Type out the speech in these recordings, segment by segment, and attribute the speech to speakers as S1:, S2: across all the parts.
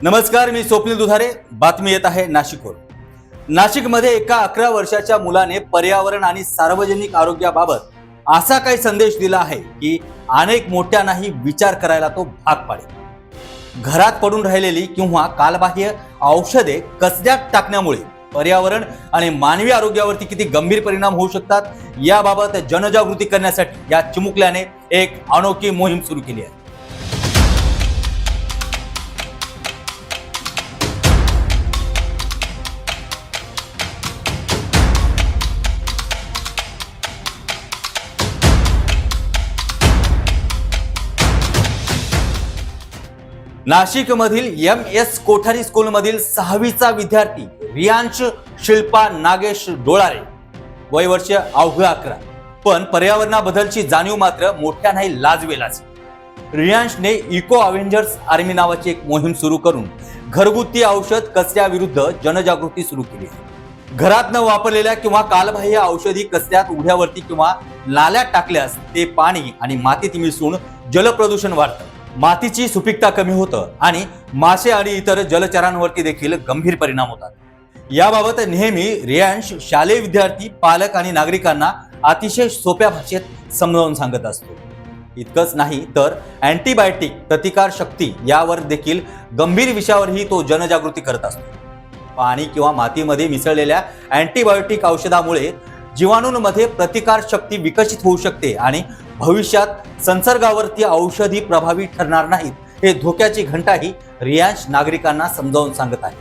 S1: नमस्कार, मी स्वप्नील दुधारे. बातमी येत आहे नाशिकवरून. नाशिकमध्ये एका 11 वर्षाच्या मुलाने पर्यावरण आणि सार्वजनिक आरोग्याबाबत असा काही संदेश दिला आहे की अनेक मोठ्यांनाही विचार करायला तो भाग पाडेल. घरात पडून राहिलेली किंवा कालबाह्य औषधे कचऱ्यात टाकण्यामुळे पर्यावरण आणि मानवी आरोग्यावरती किती गंभीर परिणाम होऊ शकतात याबाबत जनजागृती करण्यासाठी या चिमुकल्याने एक अनोखी मोहीम सुरू केली आहे. नाशिकमधील MS कोठारी स्कूलमधील 6वीचा विद्यार्थी रियांश शिल्पा नागेश डोळारे, वय वर्ष अवघ 11, पण पर्यावरणाबद्दलची जाणीव मात्र मोठ्या नाही लाजवेलाच. रियांशने इको अव्हेंजर्स आर्मी नावाची एक मोहीम सुरू करून घरगुती औषध कचऱ्याविरुद्ध जनजागृती सुरू केली आहे. घरात न वापरलेल्या किंवा कालबाह्य औषधी कचऱ्यात उघड्यावरती किंवा नाल्यात टाकल्यास ते पाणी आणि मातीत मिसळून जलप्रदूषण वाढतं, मातीची सुपीकता कमी होतं आणि मासे आणि इतर जलचरांवरती देखील गंभीर परिणाम होतात. याबाबत नेहमी रियांश शालेय विद्यार्थी, पालक आणि नागरिकांना अतिशय सोप्या भाषेत समजावून सांगत असतो. इतकंच नाही तर अँटीबायोटिक प्रतिकार शक्ती यावर देखील गंभीर विषयावरही तो जनजागृती करत असतो. पाणी किंवा मातीमध्ये मिसळलेल्या अँटीबायोटिक औषधामुळे जीवाणूंमध्ये प्रतिकार शक्ती विकसित होऊ शकते आणि भविष्यात संसर्गावरती औषधी प्रभावी ठरणार नाहीत, हे धोक्याची घंटाही रियांश नागरिकांना समजावून सांगत आहे.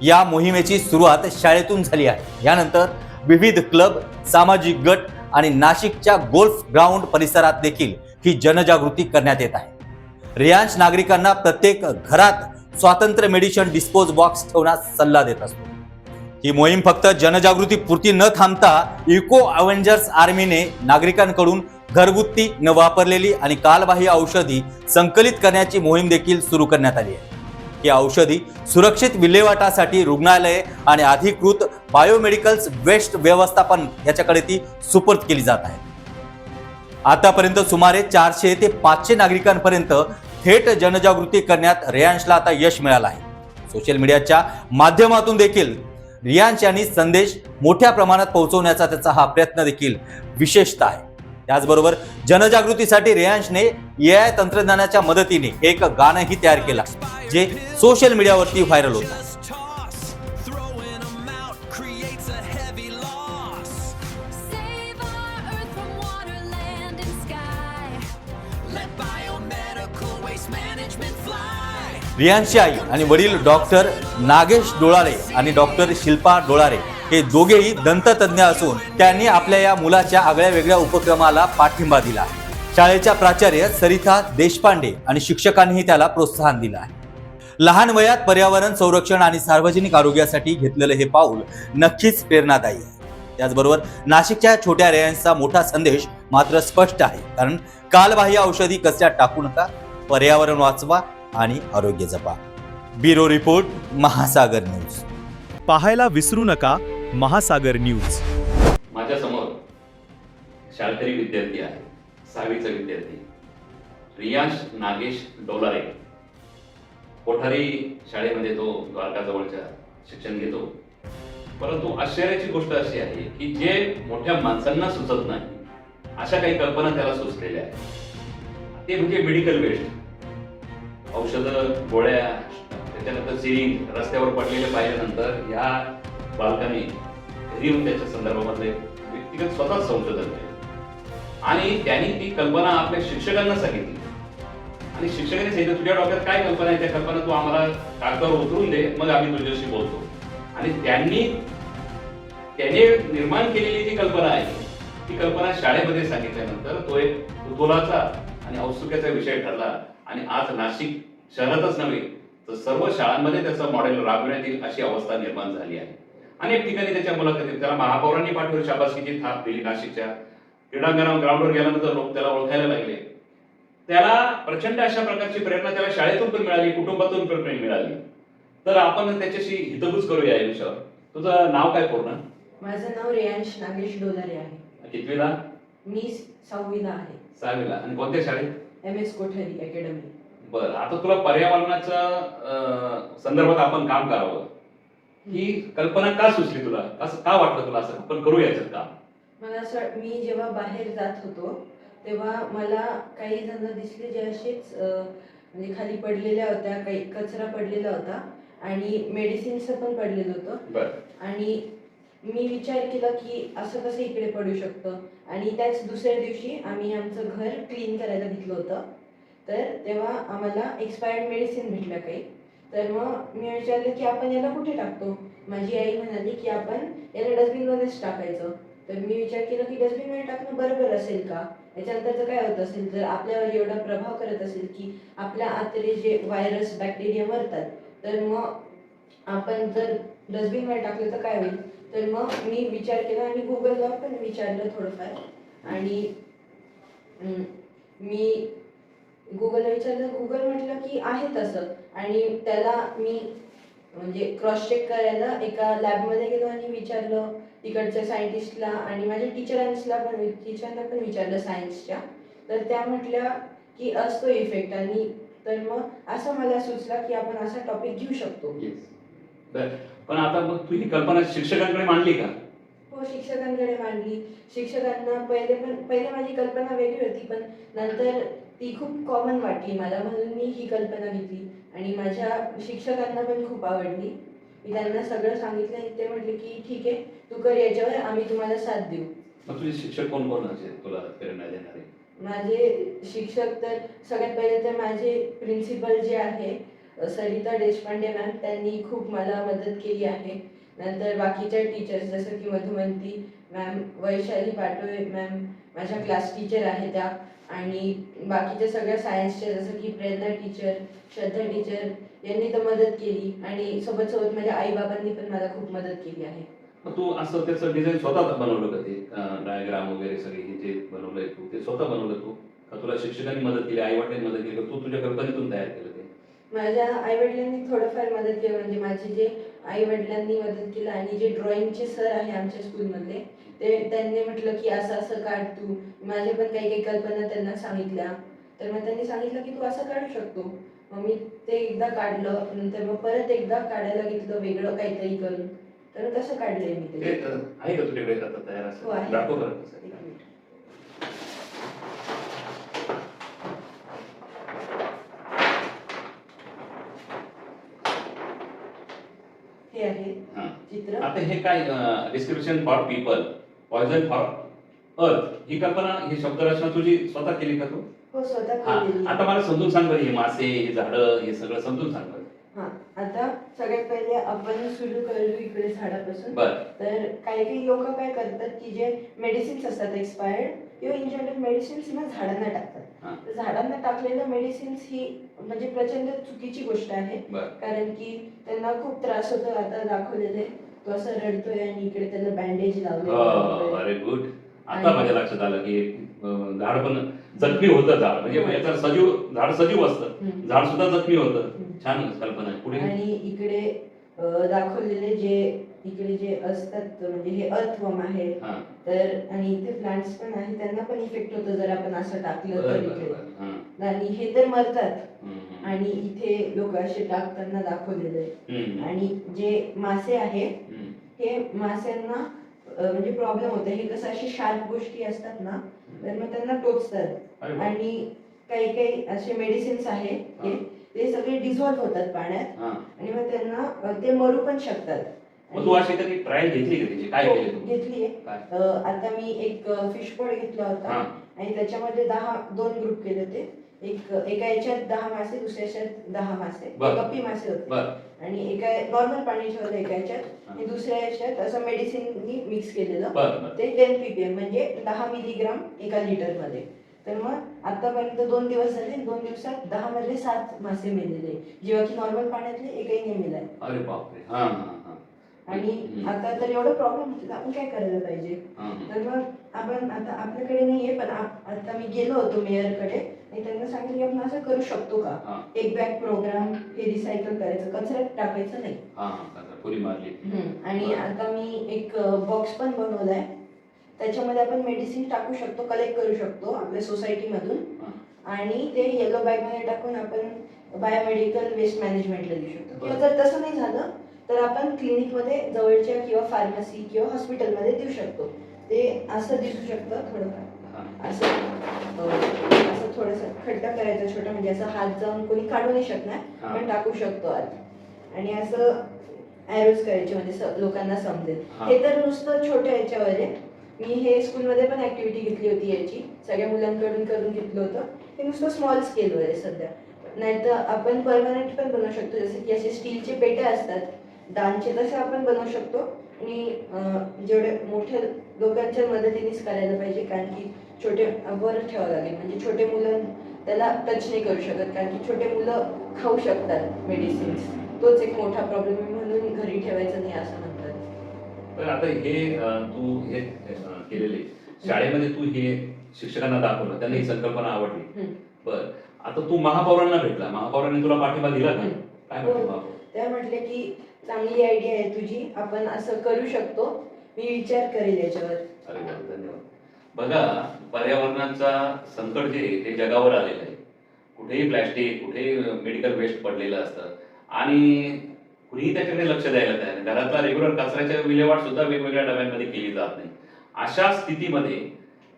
S1: या मोहिमेची सुरुवात शाळेतून झाली आहे. यानंतर विविध क्लब, सामाजिक गट आणि नाशिकच्या गोल्फ ग्राउंड परिसरात देखील ही जनजागृती करण्यात येत आहे. रियांश नागरिकांना प्रत्येक घरात स्वातंत्र्य मेडिसिन डिस्पोज बॉक्स ठेवण्यास सल्ला देत असतो. ही मोहीम फक्त जनजागृती पुरती न थांबता इको अव्हेंजर्स आर्मीने नागरिकांकडून घरगुती न वापरलेली आणि कालबाह्य औषधी संकलित करण्याची मोहीम देखील सुरू करण्यात आली आहे. ही औषधी सुरक्षित विल्हेवाटासाठी रुग्णालये आणि अधिकृत बायोमेडिकल्स वेस्ट व्यवस्थापन याच्याकडे ती सुपूर्द केली जात आहे. आतापर्यंत सुमारे 400 ते 500 नागरिकांपर्यंत थेट जनजागृती करण्यात रियांशला आता यश मिळालं आहे. सोशल मीडियाच्या माध्यमातून देखील रियांश यांनी संदेश मोठ्या प्रमाणात पोहोचवण्याचा त्याचा हा प्रयत्न देखील विशेषतः आहे. त्याचबरोबर जनजागृतीसाठी रियांशने AI तंत्रज्ञानाच्या मदतीने एक गाणंही तयार केलं, जे सोशल मीडियावरती व्हायरल होतं. रियांशची आई आणि वडील डॉक्टर नागेश डोळारे आणि डॉक्टर शिल्पा डोळारे हे दोघेही दंततज्ञ असून त्यांनी आपल्या या मुलाच्या आगळ्या वेगळ्या उपक्रमाला पाठिंबा दिला. शाळेच्या प्राचार्य सरिता देशपांडे आणि शिक्षकांनीही त्याला प्रोत्साहन दिलं आहे. लहान वयात पर्यावरण संरक्षण आणि सार्वजनिक आरोग्यासाठी घेतलेलं हे पाऊल नक्कीच प्रेरणादायी आहे. त्याचबरोबर नाशिकच्या छोट्या रियांशचा मोठा संदेश मात्र स्पष्ट आहे, कारण कालबाह्य औषधी कचऱ्यात टाकू नका, पर्यावरण वाचवा आणि आरोग्य जपा. ब्युरो रिपोर्ट, महासागर न्यूज.
S2: पाहायला विसरू नका महासागर न्यूज.
S3: माझ्या समोर शाळकरी विद्यार्थी आहे, 6वीचा विद्यार्थी रियांश नागेश डोलारे. कोठारी शाळेमध्ये तो द्वारकाजवळच्या शिक्षण घेतो. परंतु आश्चर्याची गोष्ट अशी आहे की जे मोठ्या माणसांना सुचत नाही अशा काही कल्पना त्याला सुचलेल्या आहेत. ते म्हणजे मेडिकल वेस्ट, औषधं, गोळ्या, त्याच्यानंतर सिरिंज रस्त्यावर पडलेले पाहिल्यानंतर ह्या बालकाने घरी येऊन त्याच्या संदर्भामध्ये व्यक्तिगत स्वतःच संशोधन केलं आणि त्यांनी ती कल्पना आपल्या शिक्षकांना सांगितली आणि शिक्षकांनी सांगितलं, तुझ्या डोक्यात काय कल्पना आहे, त्या कल्पना तू आम्हाला कागदावर उतरून दे, मग आम्ही तुझ्याशी बोलतो. आणि त्याने निर्माण केलेली जी कल्पना आहे ती कल्पना शाळेमध्ये सांगितल्यानंतर तो एक कुतूहलाचा आणि औत्सुक्याचा विषय ठरला आणि आज नाशिक शहरातच नव्हे तर सर्व शाळांमध्ये त्याचं मॉडेल राबविण्यात येईल अशी अवस्था निर्माण झाली आहे. अनेक ठिकाणी त्याच्या मुलाखतीत त्याला महापौरांनी पाठवून शाबासकीची थाप दिली. नाशिकच्या क्रीडांगणावर ग्राउंडवर गेल्यानंतर लोक त्याला ओळखायला लागले. त्याला प्रचंड अशा प्रकारची प्रेरणा त्याला शाळेतून पण मिळाली, कुटुंबातून पण मिळाली. तर आपण त्याच्याशी हितगुज करूया या विषयावर. तुझं नाव काय पूर्ण?
S4: माझं नाव रियांश नागेश डोलारे आहे.
S3: कितवीला?
S4: मी 6वीला आहे.
S3: 6वीला. आणि कोणत्या शाळेत?
S4: MS Kothari academy.
S3: बरं, आता तुला पर्यावरणाच्या संदर्भात आपण काम करावं ही कल्पना का सुचली तुला? असं का वाटलं तुला असं आपण करू याच्यात काम?
S4: मला असं मी जेव्हा बाहेर जात होतो तेव्हा मला काही जण दिसले जे असेच म्हणजे खाली पडलेल्या होत्या, काही कचरा पडलेला होता आणि मेडिसिन्सचं पण पडलेलं होतं.
S3: बरं.
S4: आणि मी विचार केला की असं कसं इकडे पडू शकतं. आणि त्याच दुसऱ्या दिवशी आम्ही आमचं घर क्लीन करायला घेतलं होतं. तर तेव्हा आम्हाला एक्सपायर्ड मेडिसिन भेटल्या काही. तर मग मी विचारलं की आपण याला कुठे टाकतो. माझी आई म्हणाली की आपण याला डस्टबिनमध्येच टाकायचं. तर मी विचार केला की डस्टबिनमध्ये टाकणं बरोबर असेल का. याच्यानंतरचं काय होत असेल जर आपल्यावर एवढा प्रभाव करत असेल की आपल्या आतले जे व्हायरस बॅक्टेरिया मरतात, तर मग आपण जर डस्टबिनमध्ये टाकलं तर काय होईल. तर मग मी विचार केला आणि गुगलला पण विचारलं थोडंफार. आणि मी गुगलला विचारलं, गुगल म्हटलं की आहे तसं. आणि त्याला मी म्हणजे क्रॉस चेक करायला एका लॅबमध्ये गेलो आणि विचारलं तिकडच्या सायंटिस्टला आणि माझ्या टीचरांना पण विचारलं सायन्सच्या. तर त्या म्हटल्या की असतो इफेक्ट. आणि तर मग असं मला सुचला की आपण असा टॉपिक घेऊ शकतो.
S3: बरं. पण आता मग तू ही कल्पना शिक्षकांकडे मांडली का?
S4: हो, शिक्षकांकडे मांडली. शिक्षकांना पहिले माझी कल्पना वेगळी होती, पण नंतर ती खूप कॉमन वाटली मला, म्हणून मी ही कल्पना घेतली आणि माझ्या शिक्षकांना पण खूप आवडली. मी त्यांना सगळं सांगितलं आणि ते म्हटले की ठीक आहे, तू कर याच्यावर, आम्ही तुम्हाला साथ देऊ.
S3: मग तुझे शिक्षक कोण कोण असेल तुला प्रेरणा देणारे?
S4: माझे शिक्षक तर सगळ्यात पहिले तर माझे प्रिन्सिपल जे आहे सरिता देशपांडे मॅम, त्यांनी खूप मला मदत केली आहे. नंतर बाकीच्या टीचर्स जसं की मधुमंती मॅम, वैशाली पाटोळे मॅम माझ्या क्लास टीचर आहे त्या. आणि बाकीच्या सगळ्या सायन्सच्या जसं की प्रेरणा टीचर, श्रद्धा टीचर यांनी तर मदत केली. आणि सोबत माझ्या आईबाबांनी पण मला खूप मदत केली आहे.
S3: मग तू असं त्याचं डिझाईन स्वतः बनवलं का? ते डायग्राम वगैरे सगळे हे जे बनवलंय तू ते स्वतः बनवलं तू का तुला शिक्षकांनी मदत केली, आई वडिलांनी मदत केली का तू तुझ्या कल्पनेतून तयार केलं ते?
S4: माझ्या आईवडिलांनी थोडंफार मदत केली. म्हणजे माझे जे आईवडिलांनी मदत केलं आणि जे ड्रॉइंगचे सर आहे आमच्या स्कूलमधले, त्यांनी म्हटलं की असं असं काढ तू. माझे पण काही काही कल्पना त्यांना सांगितल्या. तर मग त्यांनी सांगितलं की तू असं काढू शकतो. मग मी ते एकदा काढलं, नंतर मग परत एकदा काढायला घेतलं वेगळं काहीतरी करून. तर तसं काढलंय मी
S3: ते
S4: ते.
S3: आहे का तुझ्याकडे आता तयार
S4: हो,
S3: असं?
S4: आहे.
S3: दाखव बरं कसं
S4: एक
S3: आहे.
S4: मिनिट. हे आहे
S3: हां.
S4: चित्र.
S3: आता हे काय description for people, poison for earth, ही कल्पना ही शब्दरचना तुझी स्वतः केली का तू?
S4: हो, स्वतः
S3: हा.
S4: केलेली.
S3: आता मला समजून सांग बरं, हे मासे, हे झाडं, हे सगळं समजून सांग बरं.
S4: हा, आता सगळ्यात पहिले आपण सुरू करू इकडे झाडापासून.
S3: बरं.
S4: तर काही काही लोक काय करतात की जे मेडिसिन्स असतात एक्सपायर्ड किंवा इन जनरल मेडिसिन्स ना झाडांना टाकतात.
S3: हां.
S4: तर झाडांना टाकलेलं मेडिसिन्स ही म्हणजे प्रचंड चुकीची गोष्ट आहे.
S3: बरं.
S4: कारण की त्यांना खूप त्रास होतो. आता दाखवलेले तो असं रडतोय आणि इकडे त्याला बँडेज लावले.
S3: अरे गुड. आता माझ्या लक्षात आलं की झाड पण जखमी होतं. झाड म्हणजे याचा झाड सजीव असतं,
S4: हम्म.
S3: झाड सुद्धा जखमी होतं.
S4: हम्म.
S3: छान कल्पना आहे. पुढे
S4: आणि इकडे दाखवलेले जे इकडे जे असतात म्हणजे हे अर्थवर्म आहे.
S3: हां.
S4: तर आणि इथे प्लांट्स पण आहे, त्यांना पण इफेक्ट होतो जर आपण असं टाकलं तर
S3: बरं,
S4: इकडे.
S3: बरं, हां.
S4: आणि हे तर मरतात.
S3: हम्म.
S4: आणि इथे लोक असे टाकताना दाखवलेले आहे.
S3: हम्म.
S4: आणि जे मासे आहे
S3: हम्म.
S4: हे मास्यांना म्हणजे प्रॉब्लेम होते. हे कसं अशी शार्प गोष्टी असतात ना, तर मग त्यांना टोचतात.
S3: अरे वा.
S4: आणि काही काही असे मेडिसिन्स आहे ते सगळे डिझॉल्व्ह होतात पाण्यात.
S3: हां.
S4: आणि मग त्यांना ते मरू पण शकतात.
S3: मग तू अशी कधी ट्रायल घेतली का त्याची? काय केली तू?
S4: घेतलीये.
S3: काय?
S4: आता मी एक फिश पॉट घेतला होता
S3: हां.
S4: आणि त्याच्यामध्ये 2 ग्रुप केले होते. एका याच्यात 10 मासे, दुसऱ्या याच्यात 10 मासे,
S3: बरं.
S4: गप्पी मासे होते.
S3: बरं.
S4: आणि एका नॉर्मल पाणी ठेवलं एका याच्यात
S3: हां.
S4: आणि दुसऱ्या याच्यात असं मेडिसिननी मिक्स केलेलं.
S3: बरं, बरं.
S4: ते 10 ppm म्हणजे 10 मिलीग्राम एका लिटर मध्ये. तर मग आतापर्यंत 2 दिवस झाले. 2 दिवसात 10 मधले 7 मासे मेलेले, जेव्हा की नॉर्मल पाण्यातले एकही नाही मेलाय.
S3: अरे बापरे. हां, हां, हां.
S4: आणि
S3: हम्म.
S4: आता तर एवढं प्रॉब्लेम होतो, आपण काय करायला पाहिजे.
S3: हां, हां.
S4: तर मग आपण आता आपल्याकडे नाहीये, पण आता मी गेलो होतो मेयरकडे आणि त्यांना सांगितलं की आपण असं करू शकतो का.
S3: हां.
S4: एक बॅग प्रोग्राम, हे रिसायकल करायचं, कचऱ्यात टाकायचं नाही.
S3: हां, हां. पुरी मारली.
S4: आणि आता मी एक बॉक्स पण बनवलाय. त्याच्यामध्ये आपण मेडिसिन टाकू शकतो, कलेक्ट करू शकतो आपल्या सोसायटीमधून.
S3: हां.
S4: आणि ते येलो बॅगमध्ये टाकून आपण बायोमेडिकल वेस्ट मॅनेजमेंटला देऊ शकतो. किंवा जर तसं नाही झालं तर आपण क्लिनिकमध्ये जवळच्या किंवा फार्मसी किंवा हॉस्पिटलमध्ये देऊ शकतो. ते असं दिसू शकतं थोडंफार, असं थोडंसं खड्डा करायचा छोटा, म्हणजे असं हात जाऊन कोणी काढू नाही शकणार, पण टाकू शकतो आत. आणि असं ॲरोज करायचे म्हणजे लोकांना समजेल. हे तर नुसतं छोट्या याच्यावर आहे. मी हे स्कूलमध्ये पण ऍक्टिव्हिटी घेतली होती याची, सगळ्या मुलांकडून करून घेतलं होतं. हे नुसतं स्मॉल स्केलवर आहे सध्या. नाहीतर आपण परमनंट पण बनवू शकतो, जसे की असे स्टीलचे पेटे असतात दानचे, तसे आपण बनवू शकतो. आणि जेवढे मोठ्या लोकांच्या मदतीनेच करायला पाहिजे, कारण की छोटे वर ठेवावं लागेल, म्हणजे छोटे मुलं त्याला टच नाही करू शकत, कारण की छोटे मुलं खाऊ शकतात मेडिसिन्स. तोच एक मोठा प्रॉब्लेम आहे, म्हणून घरी ठेवायचं नाही असं म्हणतात.
S3: पण आता हे तू हे केलेले शाळेमध्ये तू हे शिक्षकांना दाखवलं, त्यांना ही संकल्पना आवडली. बर, आता तू महापौरांना भेटला, महापौरांनी तुला पाठिंबा दिला का? काय म्हटलं महापौर?
S4: त्या म्हटले की चांगली आयडिया आहे तुझी, आपण असं करू शकतो, मी विचार करेल याच्यावर.
S3: अरे वा, धन्यवाद. बघा, पर्यावरणाचा संकट जे आहे ते जगावर आलेलं आहे. कुठेही प्लॅस्टिक, कुठेही मेडिकल वेस्ट पडलेलं असतं आणि कुणीही त्याच्याकडे लक्ष द्यायला तयार नाही. घरातला रेग्युलर कचऱ्याच्या विल्हेवाट सुद्धा वेगवेगळ्या डब्यांमध्ये केली जात नाही. अशा स्थितीमध्ये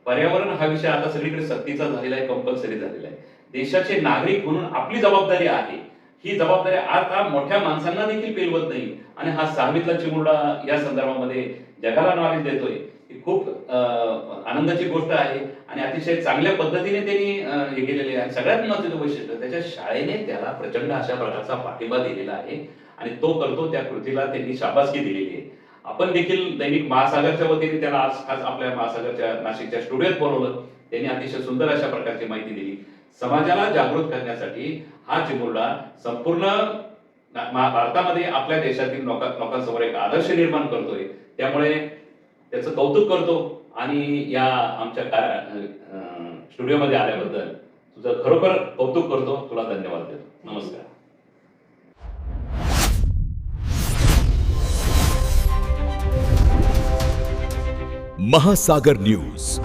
S3: पर्यावरण हा विषय आता सगळीकडे सक्तीचा झालेला आहे, कंपल्सरी झालेला आहे. देशाचे नागरिक म्हणून आपली जबाबदारी आहे. ही जबाबदारी आता मोठ्या माणसांना देखील पेलवत नाही. आणि हा 6वीतला चिमुरडा या संदर्भामध्ये जगाला नॉलेज देतोय, ही खूप आनंदाची गोष्ट आहे. आणि अतिशय चांगल्या पद्धतीने त्यांनी हे केलेले आहे. सगळ्यात महत्त्वाचं वैशिष्ट्य, त्याच्या शाळेने त्याला प्रचंड अशा प्रकारचा पाठिंबा दिलेला आहे आणि तो करतो. त्या कृतीला त्यांनी शाबासकी दिलेली आहे. आपण देखील दैनिक महासागरच्या वतीने त्याला आज आपल्या महासागरच्या नाशिकच्या स्टुडिओत बोलवलं. त्यांनी अतिशय सुंदर अशा प्रकारची माहिती दिली. समाजाला जागृत करण्यासाठी हा चिमुरडा संपूर्ण भारतामध्ये आपल्या देशातील लोकांसमोर एक आदर्श निर्माण करतोय. त्यामुळे त्याचं कौतुक करतो आणि या आमच्या स्टुडिओमध्ये आल्याबद्दल तुझं खरोखर कौतुक करतो. तुला धन्यवाद देतो. नमस्कार.
S5: महासागर न्यूज.